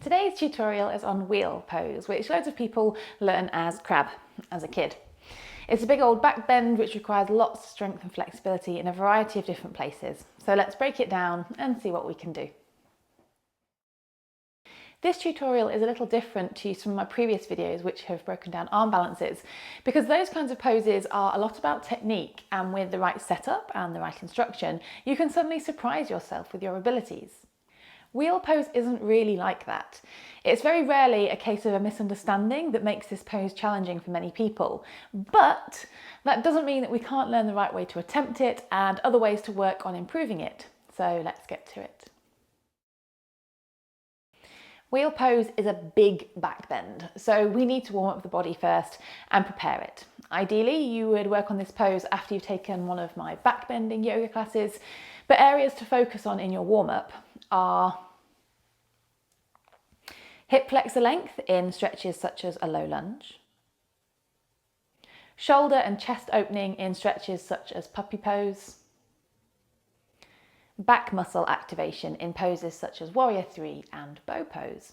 Today's tutorial is on wheel pose, which loads of people learn as crab as a kid. It's a big old back bend which requires lots of strength and flexibility in a variety of different places. So let's break it down and see what we can do. This tutorial is a little different to some of my previous videos which have broken down arm balances, because those kinds of poses are a lot about technique, and with the right setup and the right instruction, you can suddenly surprise yourself with your abilities. Wheel pose isn't really like that. It's very rarely a case of a misunderstanding that makes this pose challenging for many people, but that doesn't mean that we can't learn the right way to attempt it and other ways to work on improving it. So let's get to it. Wheel pose is a big back bend, so we need to warm up the body first and prepare it. Ideally, you would work on this pose after you've taken one of my back bending yoga classes, but areas to focus on in your warm-up are hip flexor length in stretches such as a low lunge, shoulder and chest opening in stretches such as puppy pose, back muscle activation in poses such as warrior 3 and bow pose.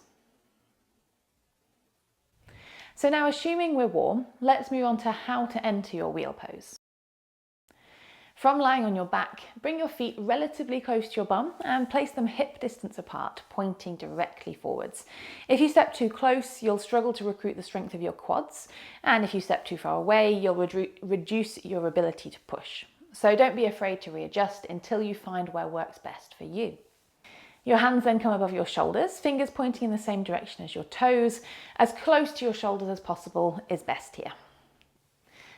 So now, assuming we're warm, let's move on to how to enter your wheel pose. From lying on your back, bring your feet relatively close to your bum and place them hip distance apart, pointing directly forwards. If you step too close, you'll struggle to recruit the strength of your quads, and if you step too far away, you'll reduce your ability to push. So don't be afraid to readjust until you find where works best for you. Your hands then come above your shoulders, fingers pointing in the same direction as your toes. As close to your shoulders as possible is best here.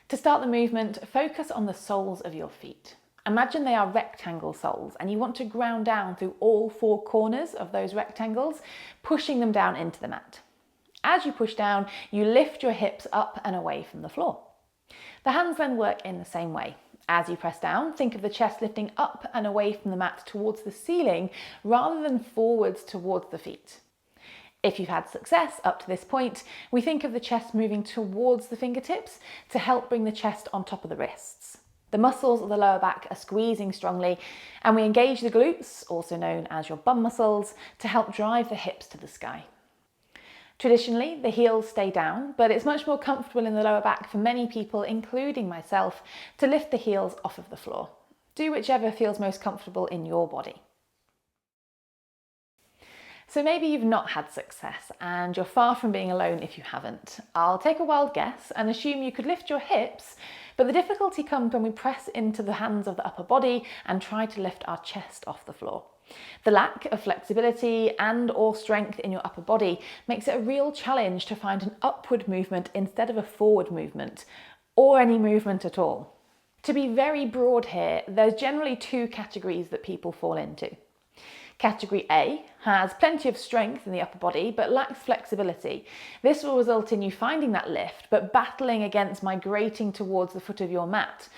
To start the movement, focus on the soles of your feet. Imagine they are rectangle soles and you want to ground down through all 4 corners of those rectangles, pushing them down into the mat. As you push down, you lift your hips up and away from the floor. The hands then work in the same way. As you press down, think of the chest lifting up and away from the mat towards the ceiling rather than forwards towards the feet. If you've had success up to this point, we think of the chest moving towards the fingertips to help bring the chest on top of the wrists. The muscles of the lower back are squeezing strongly, and we engage the glutes, also known as your bum muscles, to help drive the hips to the sky. Traditionally, the heels stay down, but it's much more comfortable in the lower back for many people, including myself, to lift the heels off of the floor. Do whichever feels most comfortable in your body. So maybe you've not had success and you're far from being alone if you haven't. I'll take a wild guess and assume you could lift your hips, but the difficulty comes when we press into the hands of the upper body and try to lift our chest off the floor. The lack of flexibility and/or strength in your upper body makes it a real challenge to find an upward movement instead of a forward movement, or any movement at all. To be very broad here, there's generally 2 categories that people fall into. Category A has plenty of strength in the upper body but lacks flexibility. This will result in you finding that lift but battling against migrating towards the foot of your mat.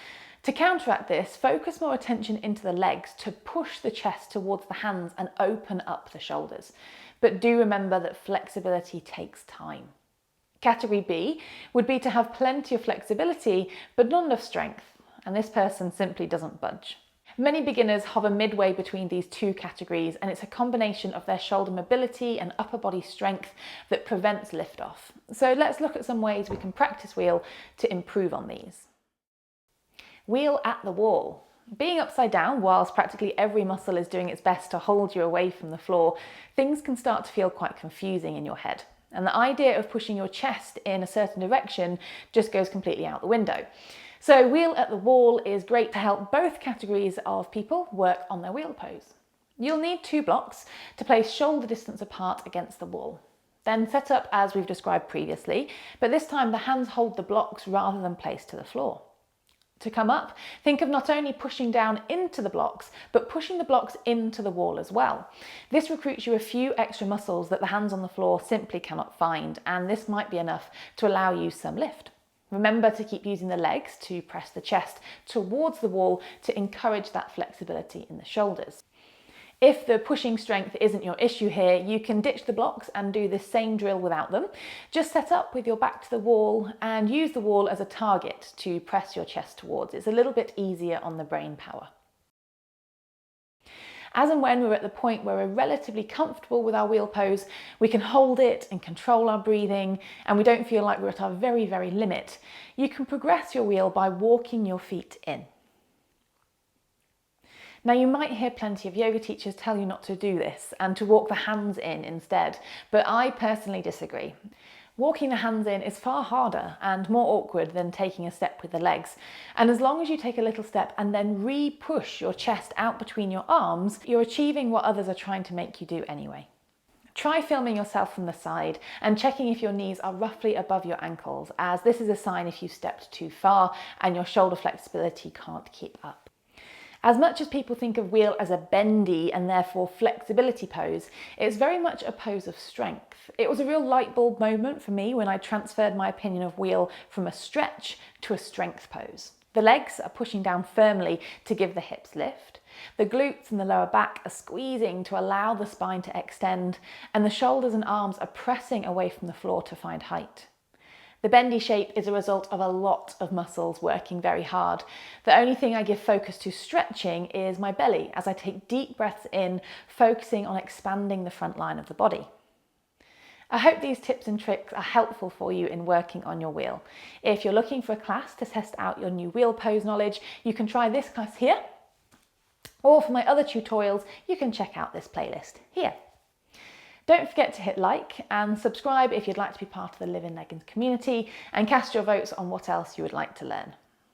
To counteract this, focus more attention into the legs to push the chest towards the hands and open up the shoulders. But do remember that flexibility takes time. Category B would be to have plenty of flexibility but not enough strength, and this person simply doesn't budge. Many beginners hover midway between these 2 categories, and it's a combination of their shoulder mobility and upper body strength that prevents liftoff. So let's look at some ways we can practice wheel to improve on these. Wheel at the wall. Being upside down whilst practically every muscle is doing its best to hold you away from the floor, things can start to feel quite confusing in your head. And the idea of pushing your chest in a certain direction just goes completely out the window. So wheel at the wall is great to help both categories of people work on their wheel pose. You'll need 2 blocks to place shoulder distance apart against the wall. Then set up as we've described previously, but this time the hands hold the blocks rather than placed to the floor. To come up, think of not only pushing down into the blocks, but pushing the blocks into the wall as well. This recruits you a few extra muscles that the hands on the floor simply cannot find, and this might be enough to allow you some lift. Remember to keep using the legs to press the chest towards the wall to encourage that flexibility in the shoulders. If the pushing strength isn't your issue here, you can ditch the blocks and do this same drill without them. Just set up with your back to the wall and use the wall as a target to press your chest towards. It's a little bit easier on the brain power. As and when we're at the point where we're relatively comfortable with our wheel pose, we can hold it and control our breathing, and we don't feel like we're at our very, very limit, you can progress your wheel by walking your feet in. Now, you might hear plenty of yoga teachers tell you not to do this and to walk the hands in instead, but I personally disagree. Walking the hands in is far harder and more awkward than taking a step with the legs. And as long as you take a little step and then re-push your chest out between your arms, you're achieving what others are trying to make you do anyway. Try filming yourself from the side and checking if your knees are roughly above your ankles, as this is a sign if you've stepped too far and your shoulder flexibility can't keep up. As much as people think of wheel as a bendy and therefore flexibility pose, it's very much a pose of strength. It was a real light bulb moment for me when I transferred my opinion of wheel from a stretch to a strength pose. The legs are pushing down firmly to give the hips lift. The glutes and the lower back are squeezing to allow the spine to extend, and the shoulders and arms are pressing away from the floor to find height. The bendy shape is a result of a lot of muscles working very hard. The only thing I give focus to stretching is my belly as I take deep breaths in, focusing on expanding the front line of the body. I hope these tips and tricks are helpful for you in working on your wheel. If you're looking for a class to test out your new wheel pose knowledge, you can try this class here, or for my other tutorials, you can check out this playlist here. Don't forget to hit like and subscribe if you'd like to be part of the Livinleggings community, and cast your votes on what else you would like to learn.